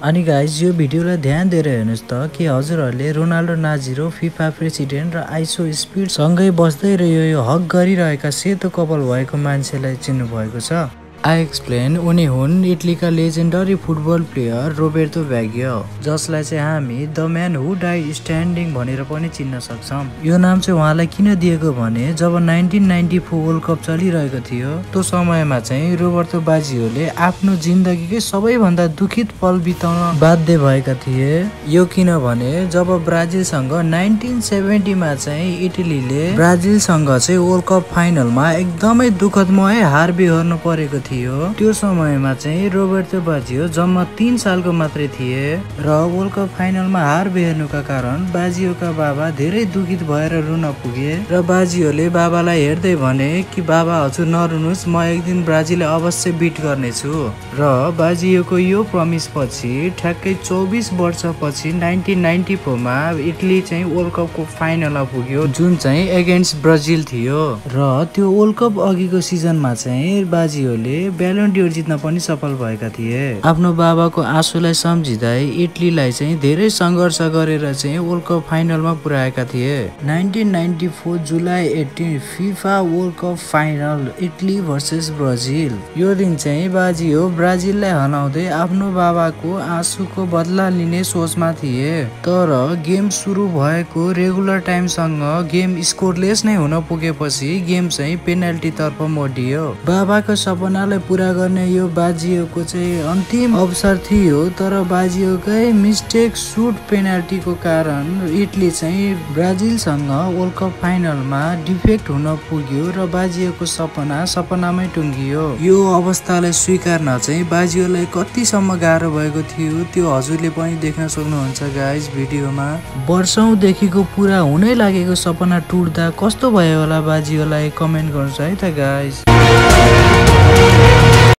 अनि गाइज यो भिडियोलाई ध्यान दिएर हेर्नुहोस् त कि हजुरहरूले रोनाल्डो नाजिरो फिफा प्रेसिडेन्ट र आइसो स्पिड सँगै बस्दै र यो हक गरिरहेका सेतो कपाल भएको मान्छेलाई चिन्नु भएको छ। I explain. उनी हुन् इटलीका लेजेन्डरी फुटबल प्लेयर रोबर्टो बाग्यो, जसलाई चाहिँ हामी the man who died standing भनेर पनि चिन्न सक्छौँ। यो नाम चाहिँ उहाँलाई किन दिएको भने जब 1994 वर्ल्ड कप चलिरहेको थियो त्यो समयमा चाहिँ रोबर्टो बाजियोले आफ्नो जिन्दगीकै सबैभन्दा दुखित पल बिताउन बाध्य भएका थिए। यो किनभने जब ब्राजिलसँग 1970 मा चाहिँ इटलीले ब्राजिलसँग चाहिँ वर्ल्ड कप फाइनलमा एकदमै दुःखदमय हार बिहोर्नु परेको थियो। त्यो समयमा चाहिँ रोबर्टो बाजियो जम्मा 3 सालको मात्रै थिए र वर्ल्ड कप फाइनलमा हार बिहोर्नुका कारण बाजियोका बाबा धेरै दुखित भएर रुन पुगे र बाजियोले बाबालाई हेर्दै भने कि बाबा हजुर नरुनुहोस्, म एक दिन ब्राजिललाई अवश्य बिट गर्नेछु। र बाजियोको यो प्रमिस पछि ठ्याक्कै 24 वर्षपछि 1994 मा इटली चाहिँ वर्ल्ड कपको फाइनलमा पुग्यो, जुन चाहिँ एगेन्स्ट ब्राजिल थियो। र त्यो वर्ल्ड कप अघिको सिजनमा चाहिँ बाजियोले ब्यालोन डियोर जित्न पनि सफल भएका थिए। आफ्नो बाबाको आँसुलाई सम्झिँदै इटलीलाई चाहिँ धेरै सङ्घर्ष गरेर चाहिँ वर्ल्ड कप फाइनलमा पुर्याएका थिए। 1994 जुलाई 18 FIFA world cup final Italy versus Brazil. यो दिन चाहिँ बाजियो ब्राजिललाई हराउँदै आफ्नो बाबाको आँसुको बदला लिने सोचमा थिए। तर गेम सुरु भएको रेगुलर टाइमसँग गेम स्कोरलेस नै हुन पुगेपछि गेम चाहिँ पेनल्टी तर्फ मोडियो। बाबाको सपनालाई पूरा गर्ने यो बाजियोको चाहिँ अन्तिम अवसर थियो, तर बाजियोकै मिस्टेक सुट पेनल्टीको कारण इटली चाहिँ ब्राजिलसँग वर्ल्ड कप फाइनलमा डिफेक्ट हुन पुग्यो र बाजियोको सपना सपनामै टुङ्गियो। यो अवस्थालाई स्वीकार्न चाहिँ बाजियोलाई कतिसम्म गाह्रो भएको थियो त्यो हजुरले पनि देख्न सक्नुहुन्छ गाइज भिडियोमा। वर्षौंदेखिको पुरा हुनै लागेको सपना टुट्दा कस्तो भयो होला बाजियोलाई, कमेन्ट गर्नुहोस् है त गाइज।